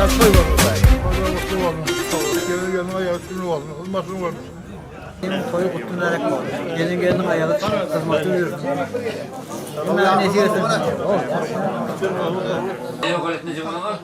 Yazmayı var. Pazarlıklı var. Gelin yanına yarışını var. Olmasın var. Benim toyu kutunarak var. Gelin ayağı kızmakta yürür. Bunlar ne diyorsun? Yok öyle ne cevabı var?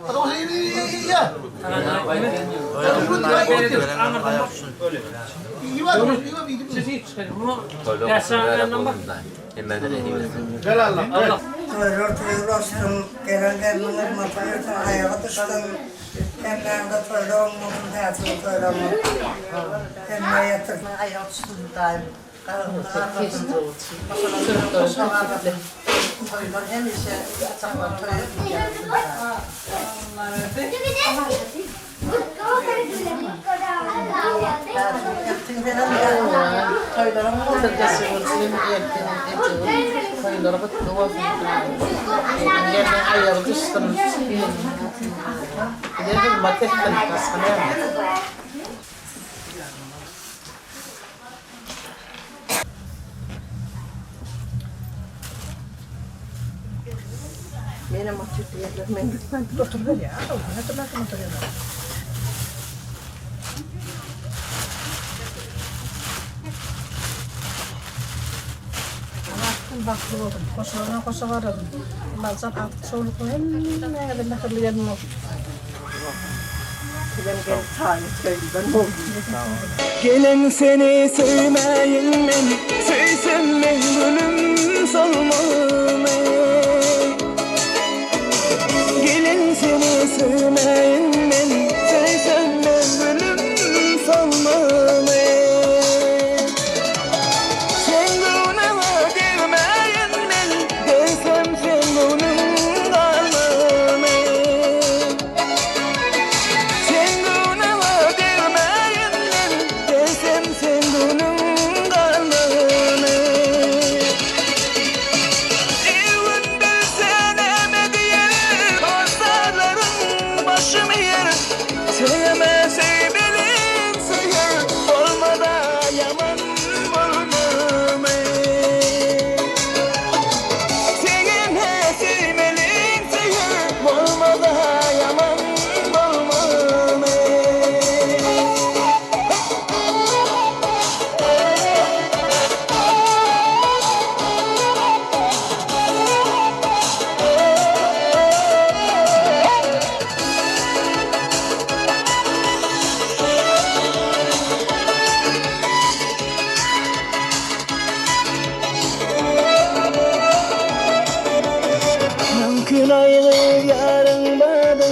Benim açık yerlerime gitmem. Otur ya. Otur ya. Baklı oldum. Koşa varalım. Bazen artık soğuk koyayım. Ne kadar ne kadar yerim oldu. Gelen seni sevmeyin beni, sevsem ben gülüm solmam. Gelen seni sevmeyin beni, sevsem ben gülüm solmam. Sen günahı sevmeyin beni, desem sen gülüm kalmam. Mümkün ayrı yarın vardı,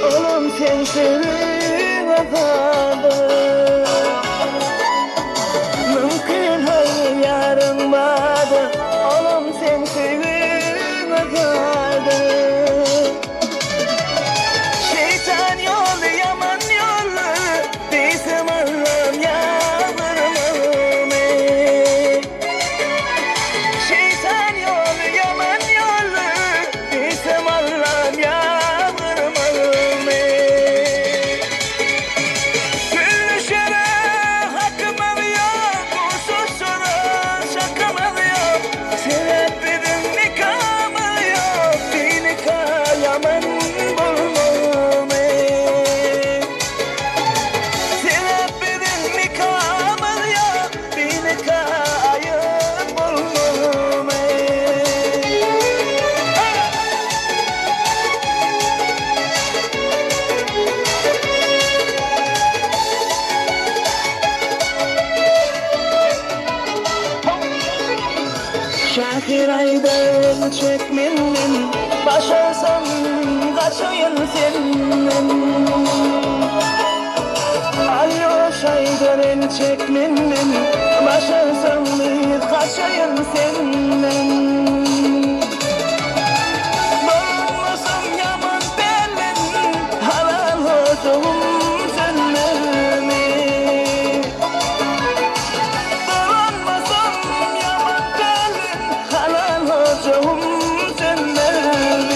oğlum sen seni kapadı. Mümkün ayrı yarın vardı, oğlum sen seni kapadı. Şeytan yolu yaman yolu, bizim Allah'ım yağdırmam. Şeytan yolu yaman yolu, bizim Allah'ım yağdırmam. Güllü şere hakkım alıyor, kusursuz şakam alıyor. Sebep dedim nikahım alıyor, bir nikah yaman bulmam. Sebep dedim nikahım alıyor, bir nikah ayıp bulmam. Şakir aydan çekmenin, başarsam kaçayım senden. Alo şaydan çekmenin, başarsam kaçayım senden. Dolmasam yaman belin, halal olsun senden. Dolanmasam yaman belin, halal olsun senden.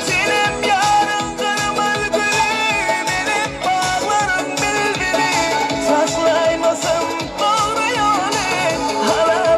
Senin yarın kırmızı gülü, benim bağlarım bilbili. Saklaymasam doğru yolu, halal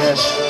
Beş.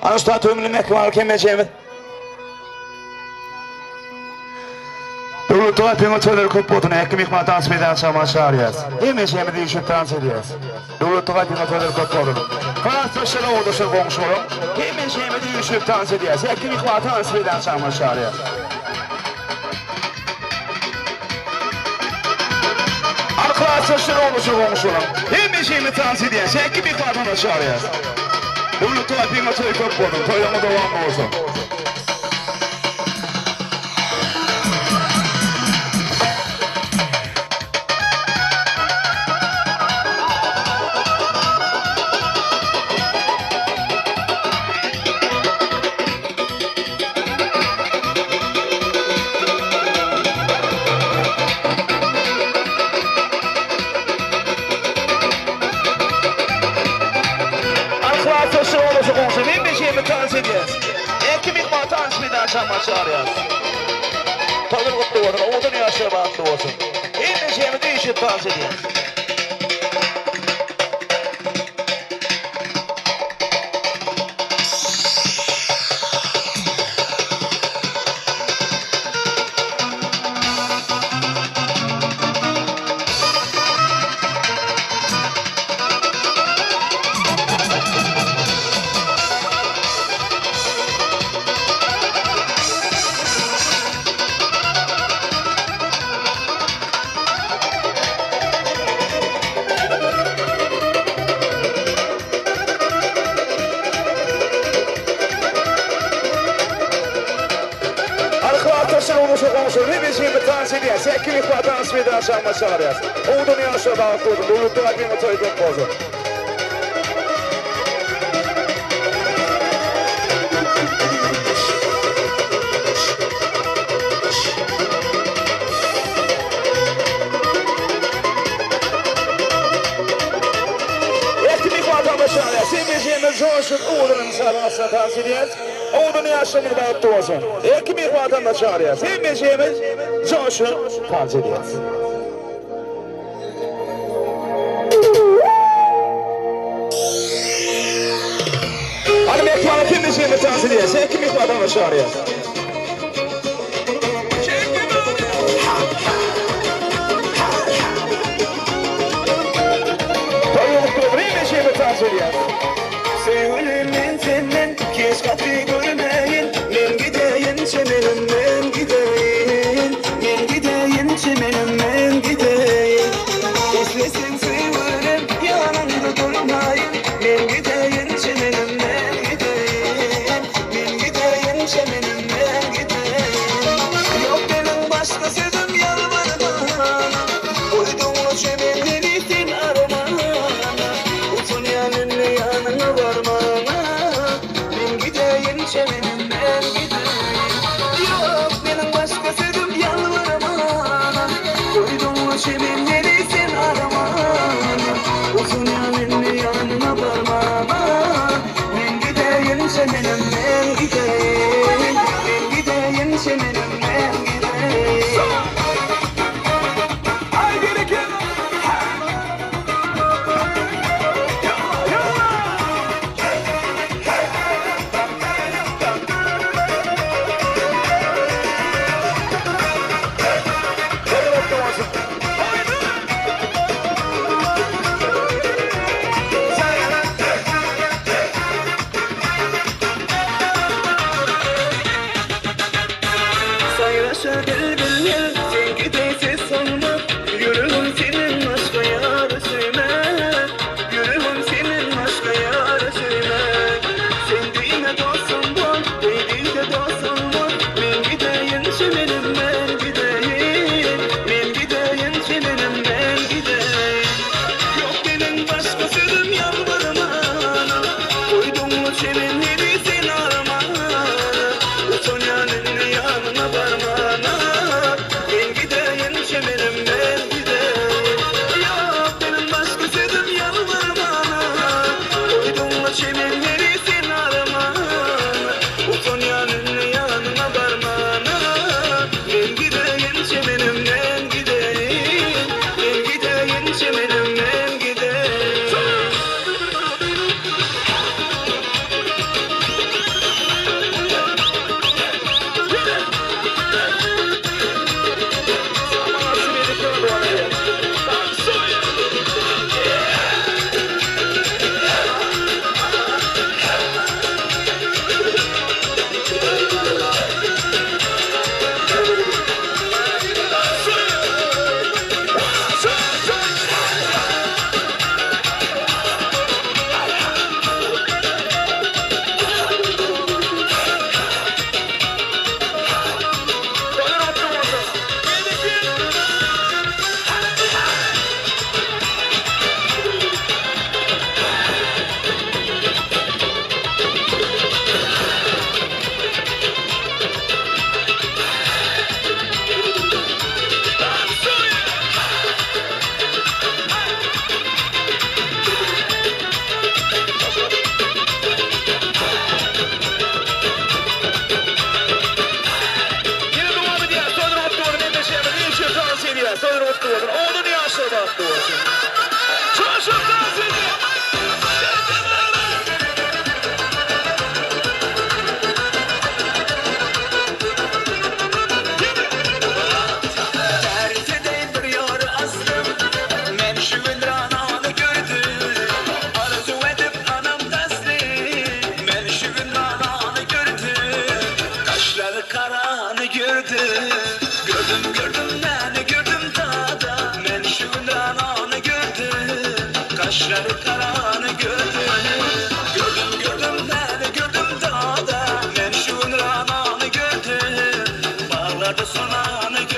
Annars tar tummen med kvar kan med jävel. Då tar jag tväller kort på den här mig med dans med dans samma sharias. Det med jävel det är ju dans seriöst. Då tar jag tväller kort på den. Fast så slår det så gång så. Det med jävel det är ju dans seriöst. Jag kan inte dans med dans samma sharias. Arkadaşlar slår det så gång så. Det med jävel dans seriöst. Jag kan inte dans sharias. Då tar jag tväller kort på den. Tar jag mot dem också. mihman tanışmayı da açanma çağırıyoruz. Tadıl kutlu olsun, oğudun yaşları bağlı olsun. İmeceğimi değişip dans ediyoruz. Arkadaşlar olursa konuşur. Ne biçim bir dans ediyor. Sekki mihman tanışmayı da açanma çağırıyoruz. Oğudun yaşları bağlı olsun. Dolu tuvalet bir motoru çok bozun. Sevmeyeceğimiz coşun oğlunun sarılmasına dans ediyoruz. Oğlunun yaşlarını bağıttı olsun. Ekmek vatanına çağırıyoruz. Sevmeyeceğimiz coşun dans ediyoruz. Hanım ekmeğini sevmeyeceğimiz dans ediyoruz. Ekmek vatanına çağırıyoruz. Sevgilim senden keş katı görmeyin. Men gideyim çemenim men gideyim. Men gideyim çemenim men gideyim. İstesin sevgilim yanımda durmayın. Men gideyim çemenim men gideyim. Men gideyim çemenim men gideyim. Yok benim başka sözüm yalvarmana. Uydum çemen herifin armağana. Uzun yanınla yanına varmana. Ben gideyim çemenim ben gideyim. Yok Kaşları karanı gördüm. Gördüm beni gördüm dağda. Men şundan anı gördüm. Kaşları karanı gördüm. Gördüm beni gördüm dağda. Men şundan anı gördüm. Bağlarda son anı gördüm.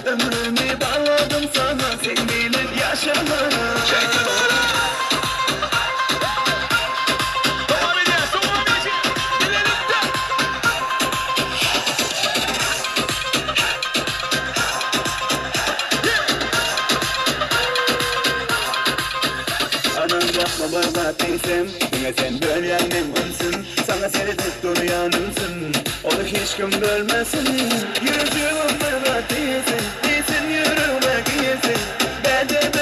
Ömrümü bağladım sana, sen bilin yaşamana. Yapma berbat değilsem, yine sen bölyendim önsün. Sana seni tuttuğunu yanımsın, onu hiç kim bölmesin. Yürüdüğüm berbat değilsin, değilsin yürümek iyisin. Ben de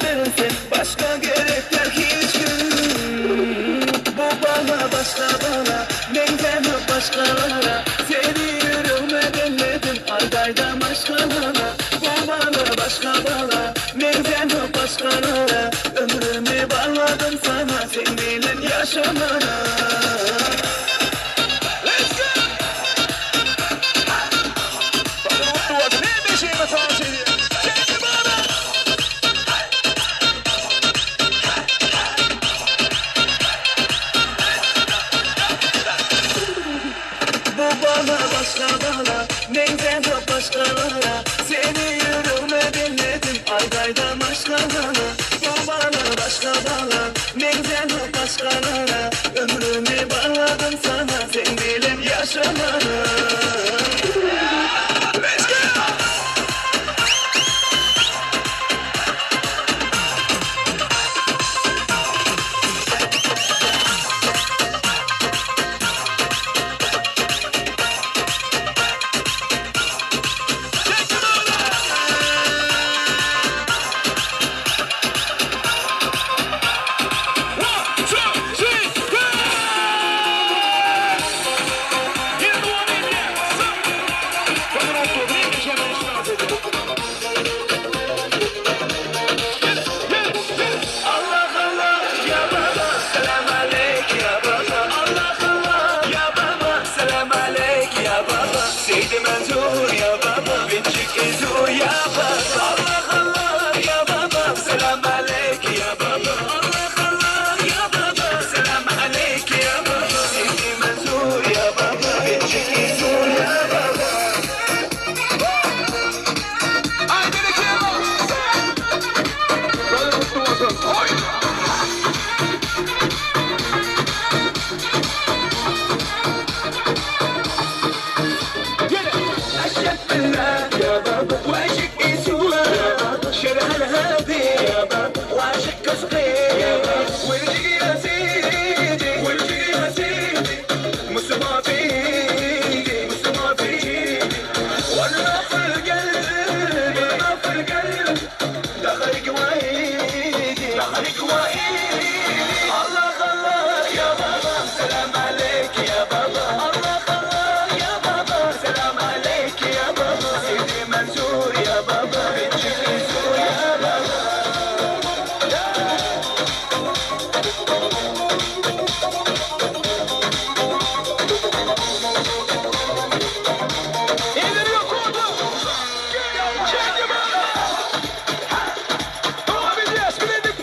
bilsin, başka gerekler hiç gün. Bu bana başka bana, benden başkalara. Seni yürüme demedim, aldaydan başkalara. Bu bana başka bana, benden başkalara. Ömrümü bağladım sana, sen bilin yaşamana. Let's go! Bana mutlu oldu, ne beşiğime dans ediyor. Seni bana! Bu bana başka bana, benden başkalara. Seni yürüme dinledim, aldaydan başkalara. Başka bana, ne güzel başkalara. Ömrümü bağladım sana, sen bilin yaşamana. Let's go! Allah Allah ya baba, selam aleyküm ya baba. Allah Allah ya baba, selam aleyküm ya baba. Seydi Mansur ya baba, Gençlik İzur ya baba. Haydi bir kere bak. Böyle mutlu olsun. Haydi. أشهد بالله يا بابا وعشق يسوع شرع الهادي يا بابا وعشق صغير يا بابا ورجق يا سيدي ورجق يا سيدي مسمى فيدي مسمى فيدي والله في القلب والله في القلب دخلك وعيدي دخلك وعيدي الله الله يا بابا سلام عليك يا بابا الله الله يا بابا سلام عليك يا بابا سيدي منصور يا بابا بنتك منصور يا بابا إلى اليقود شد بابا هو بدياس بلدك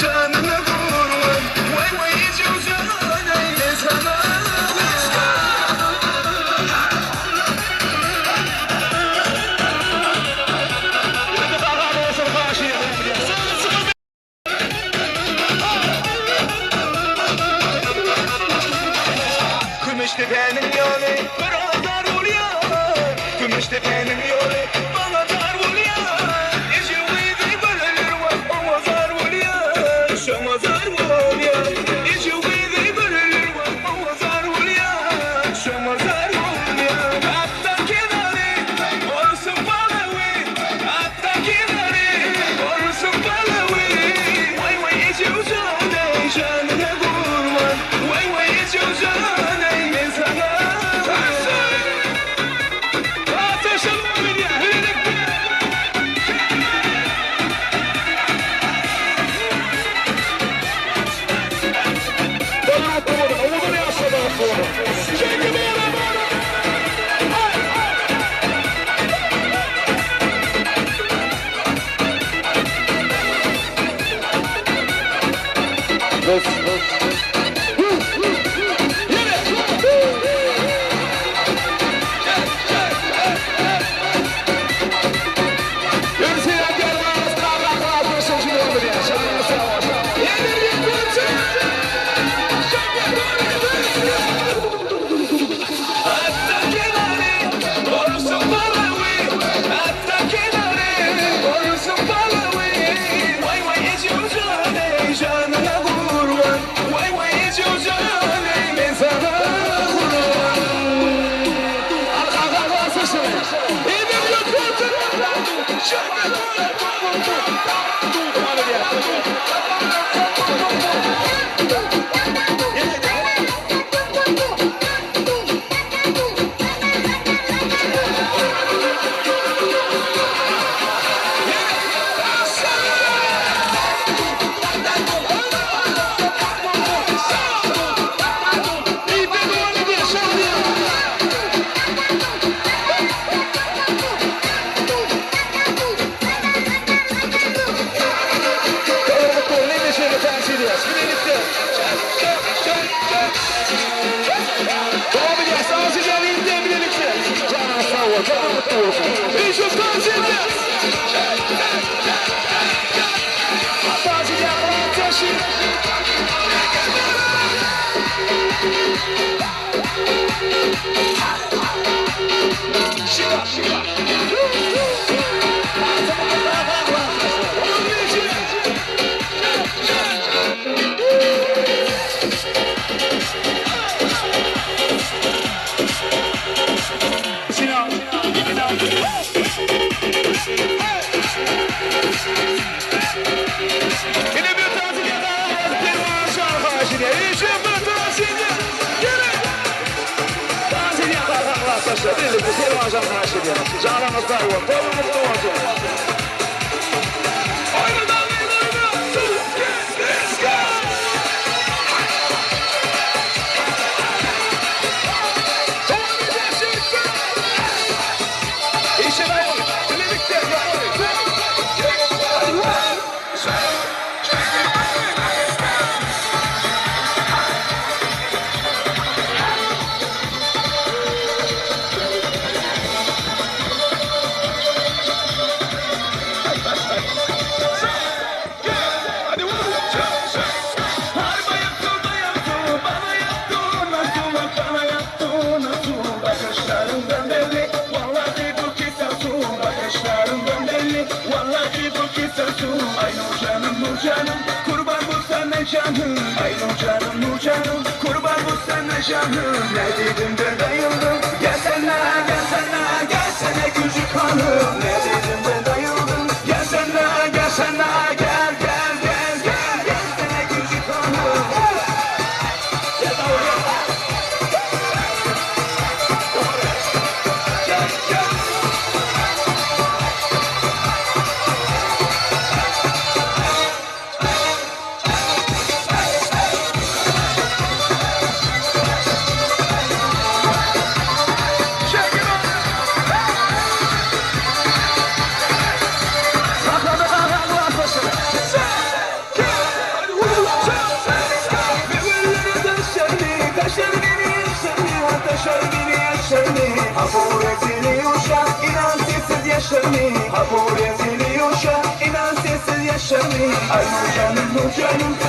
Canını tepenin yolu bana dar oluyor. Gümüştepe'nin yolu bana dar oluyor. İçimde bölünür var ama zar oluyor. Şama zar oluyor. İçimde bölünür var ama zar oluyor. Şama zar oluyor. Hatta kenarı olsun balavi. Hatta kenarı olsun balavi. Vay vay içimde canına kurban. Vay vay içimde ben sana.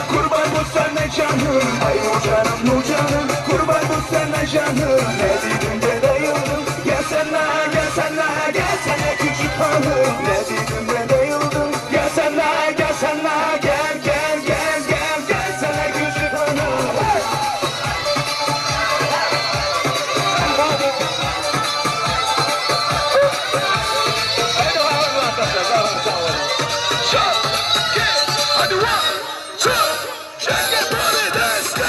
Kurban bu sana canım, ay o canım, kurban bu sana canım ne dedim de dayıldım. Gelsene gelsene gelsene küçük hanım ne dedim de dayıldım. Gelsene gelsene gel gel gel gel gelsene küçük hanım. Hadi one, two, shake it, body, let's go.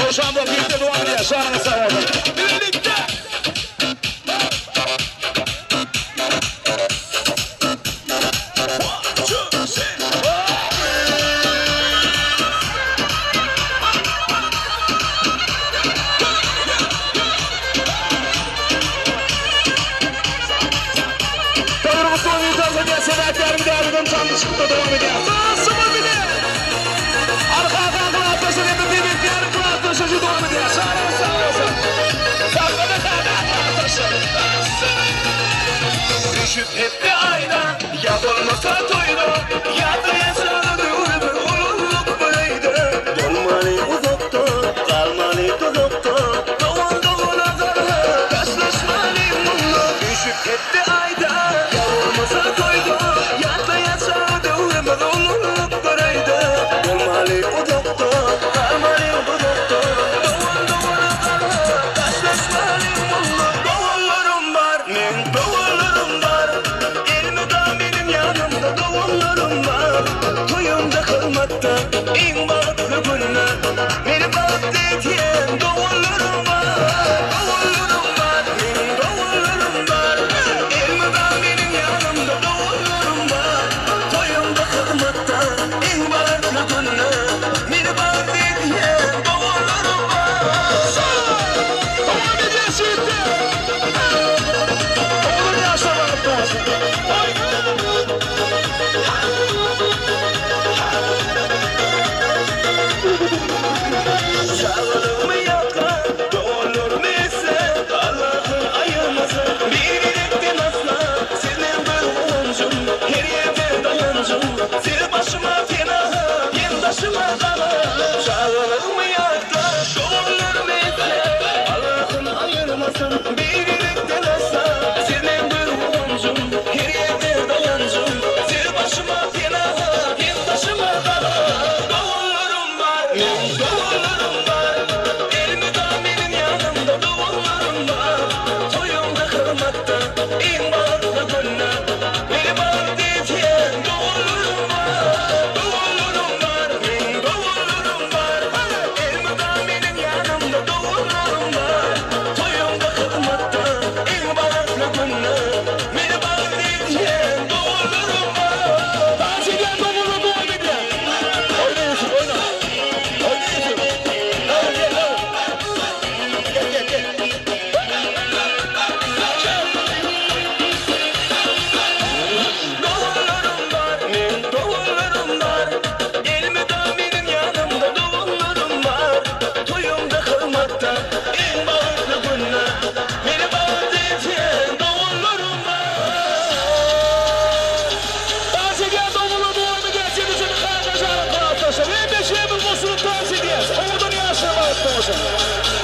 Boşandım birlikte devam ediyor. Şahane sağ olun. Birlikte. Tavrımızda oynayacağız hediye sebeplerini değerli canlı çıkıp devam ediyor. Sağ olun bir de. Arka arka atlasın hep birlikte arka atlasın devam ediyor. Sağ olun. Saklanın atlasın. Düşüp hep bir ayna yapılmasa toydu. Yadı yaşadı ömür olurluk böyleydi. Dolmalı uzakta kalmalı tuzakta. Doğan doğana zarı karşılaşmalı bununla. Düşüp hep bir ayna yapılmasa toydu. Yadı yaşadı ömür olurluk böyleydi. Dolmalı uzakta kalmalı tuzakta. Doğan doğana zarı karşılaşmalı bununla. Doğanlarım var men doğanlarım var. Elmeda benim yanımda doğanlarım var. Toyumda kılmakta en balıklı günler. Beni balıklı diyen doğanlarım var. Doğanlarım var men doğanlarım var. Elmeda benim yanımda doğanlarım var. Toyumda kılmakta en balıklı günler. Beni balıklı diyen doğanlarım var. Doğan edilsin de. Oğlum yaşamak lazım. Çağırır mı yakar, doğulur mu ise Allah'ın ayırmasın. Birlikte nasla senin bir oncum. Her yerde dayancım. Sil başıma fena, yen taşıma kala. Çağırır mı yakar, doğulur mu ise Allah'ın ayırmasın. Birlikte nasla senin bir oncum. Her yerde dayancım. Sil başıma fena, yen taşıma kala. Doğullarım var, doğullarım var. Elmeda benim yanımda doğullarım var. Toyumda kırmakta en balıklı günler. Beni balıklı diyen doğullarım var. Doğullarım var, doğullarım var. Elmeda benim yanımda doğullarım var. Toyumda kırmakta en balıklı günler. Beni balıklı diyen doğullarım var. Dans eden doğullarım devam ediyor. Oynayın, oyna. Oynayın. Doğullarım var, doğullarım var. Elmeda benim yanımda doğullarım var. Toyumda kırmakta en balıklı günler. Beni balıklı diyen doğullarım var. Dans eden doğullarım devam ediyor. Senin için kardeşlerim arkadaşlar. Hem de şeyimiz olsun dans ediyoruz. Oradan yaşamak lazım.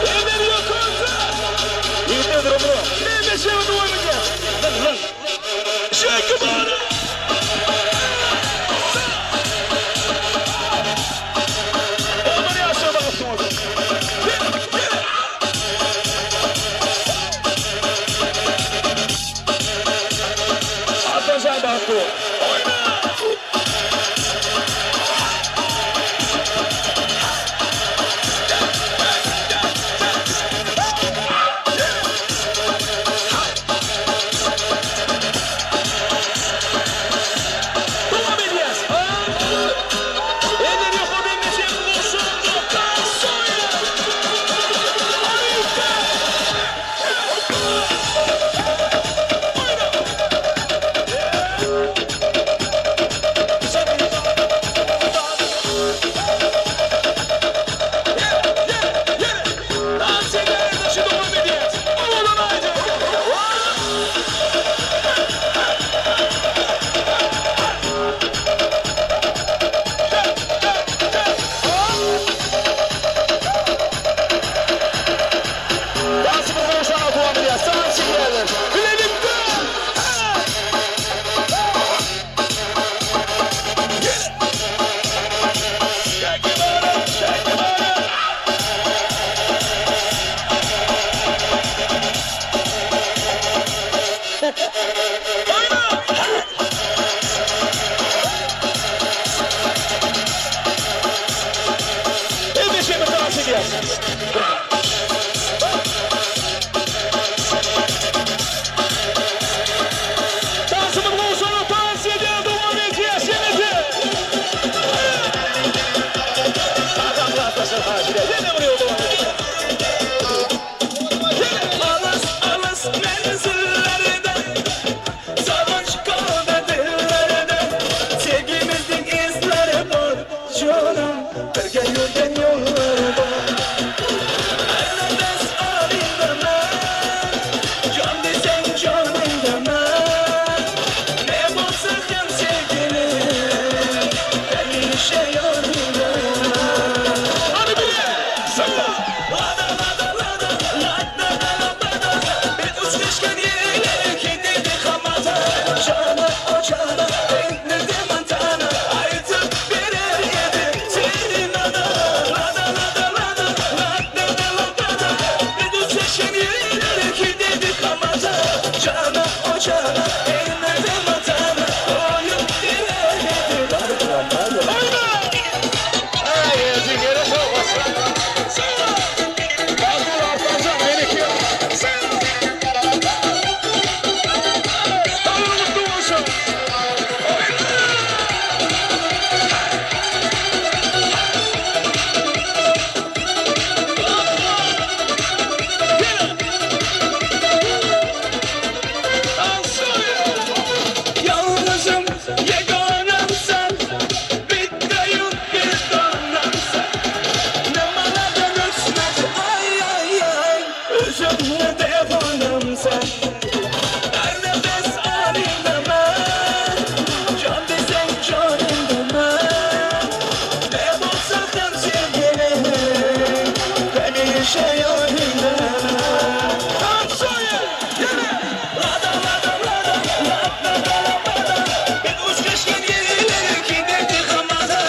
Emir yok olsa. Yemin edeceğiz. Dansımız olsun, dans ediyor, devam edeceğiz şimdi. Adamlar taşır karşıya, yine buraya devam edeceğiz. Alas menzillerden, savaş kaldı dillerden, sevgimizin izleri var canım, birge yürgen yolları var. Her nefes alayım ben, can desen canım demem, ne bulsakın sevgilim, ben işe yardım. Hadi bile! Sakla! Lada lada lada, lada lada lada, bir uçuşken yerlere kendini kamata, cana o cana, bekledi mantana, artık birer yedi senin ada. Lada lada lada, lada lada lada, bir uçuşken yerlere kendini kamata, cana o cana, bekledi mantana, oyun birer yedi. Oyna! Hayır, zingere sokmasın. Kaldır artacak gerekiyor. Tanrı mutlu olsun. Yalnızım, yeganem sen, bitteyim bir tanem sen. Ne maladan üstüne, ay ay ay, üzümle devanım sen. Her nefes alayım demem, can desen canım demem. Ne bulsakın sevgilim, beni işe yardım demem. Tam söyle, yine. Lada lada lada, lada lada lada, bir uçuşken yerlere giderdi kamada.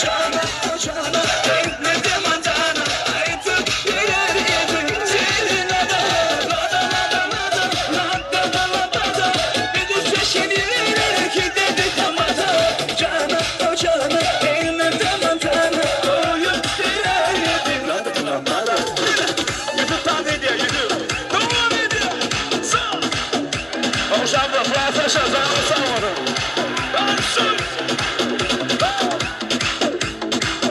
Cana o cana, bekledi mantana, artık birer yedi senin ada. Lada lada lada, lada lada lada, bir uçuşken yerlere giderdi kamada. Cana o cana, bekledi mantana, oyun birer yedi. Lada lada lada, yüzü tadı ediyor, yüzü. Devam ediyor. Sağ. Konuşamda, Fransa şazanı sağladım. Dansın.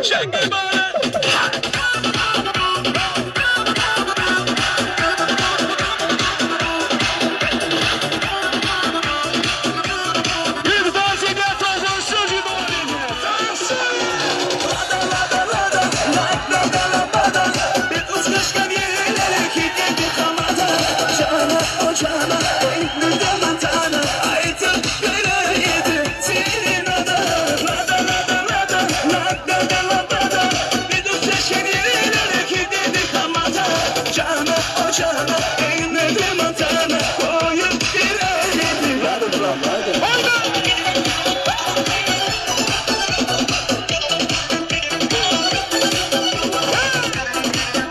Şengel bana. Bir dans eden tozun sözü doğru. Dansın. Lada lada lada, lada lada lada, bir uçuşkan yerlere giderdi kamada. Cana o cana, bekledi mantana, artık birer yedi senin ada. Lada lada lada, lada lada lada, bir uçuşkan yerlere giderdi kamada. Cana o cana, bekledi mantana, oyun birer yedi. Oyna!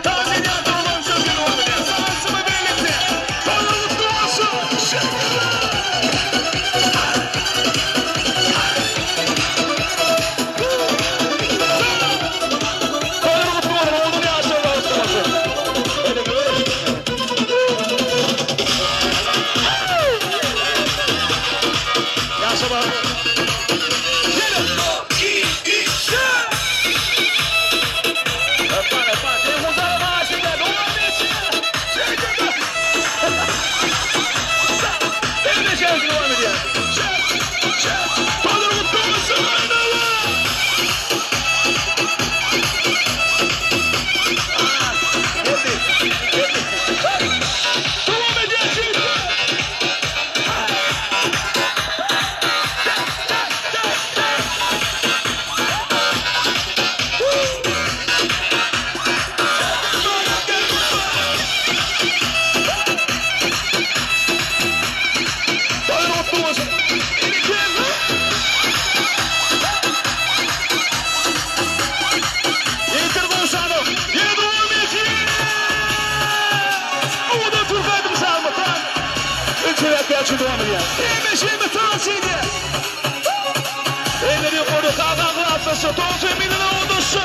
Tazeliğe doğulan sözü devam ediyor. Savaşımı birlikte. Tanrı mutlu olsun. Tanrı mutlu olsun. Oğlunu yaşarlar ustaması. Öyle gör. Yaşa bak. Yine. İki, üç. Öpman öpman. Temmuz'a maaşıyla devam edeceğiz. Benim de şarkı devam ediyor. Tanrı mutlu olsun. Devam edeceğiz. Tanrı mutlu olsun. Yeter konuşalım. Yine devam edeceğiz. O da Türkaydım sağlıktan. Ülkeler belki devam ediyor. Şimdi tavsiyede. Elleri yukarı kalkan kılatısı. Tonsu eminine olursun.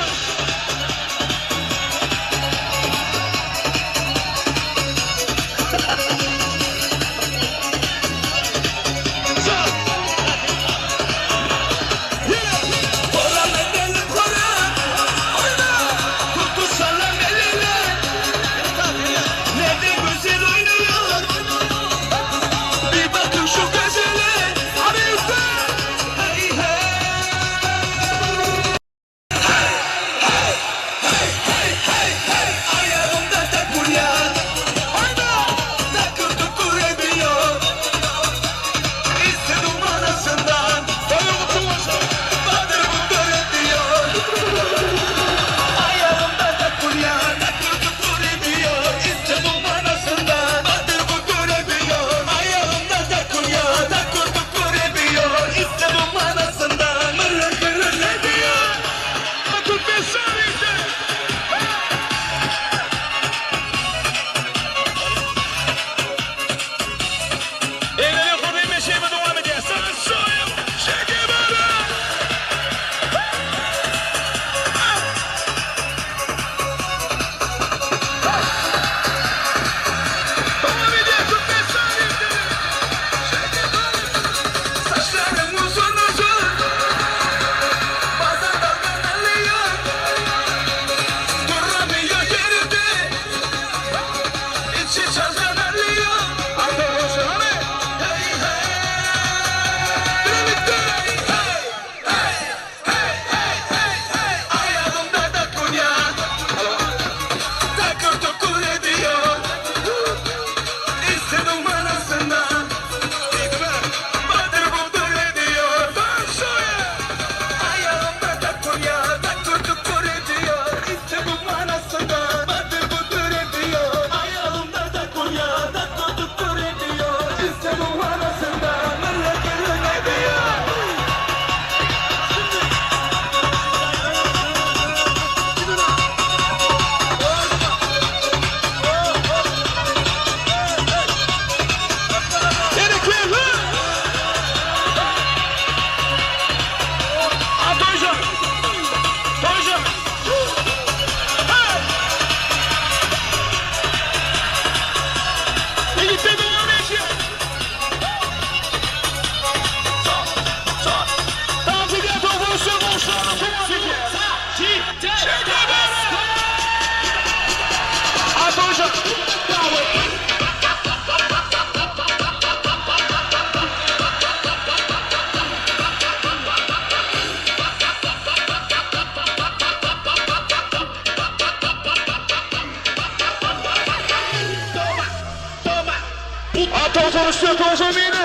Attention, sur ton mine.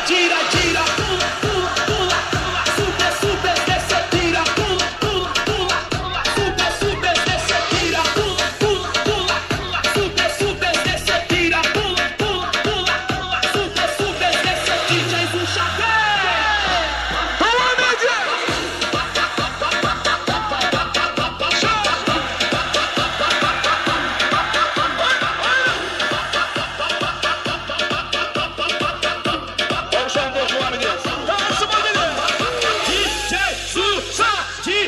Gira, gira, pula, pula, pula, pula, super, super, desce, tira, pula, pula, pula, pula, super, super, desce, tira, pula, pula, pula, pula, super, super, desce, tira, pula, pula, pula, pula, super, super, desce, DJ puxa pé.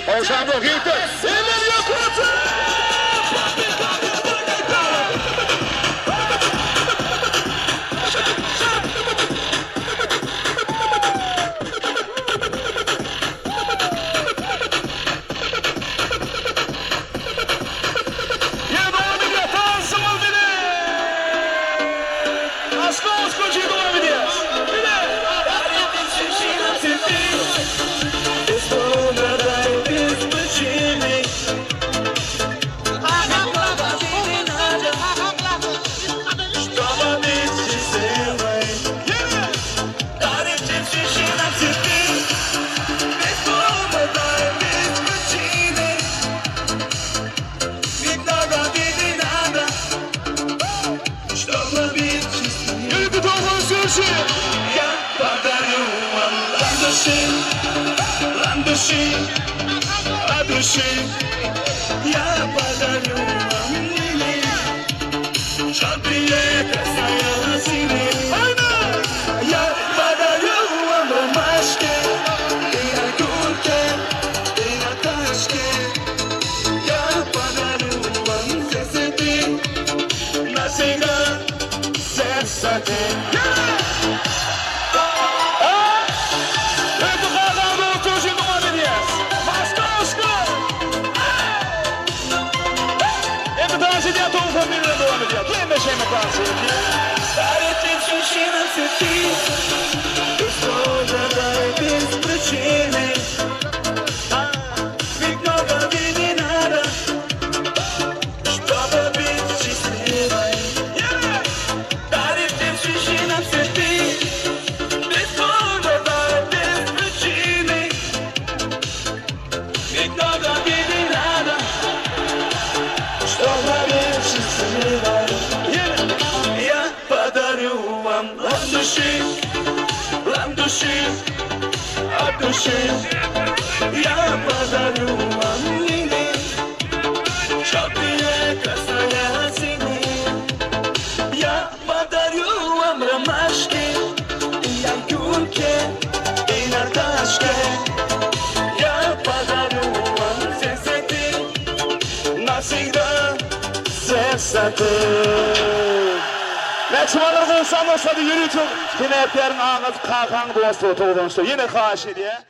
Olsan yok gitti. Elleri yukarı. Yine devam ediyor. Tansımız bile. Aşkı aşkı devam ediyor. Bile. Yürü bir toplum sürüşü. Meçhumalar olsan olsa da yürütün. Yine heplerin ağız kalkan dostu otoğlanıştı. Yine karşı diye.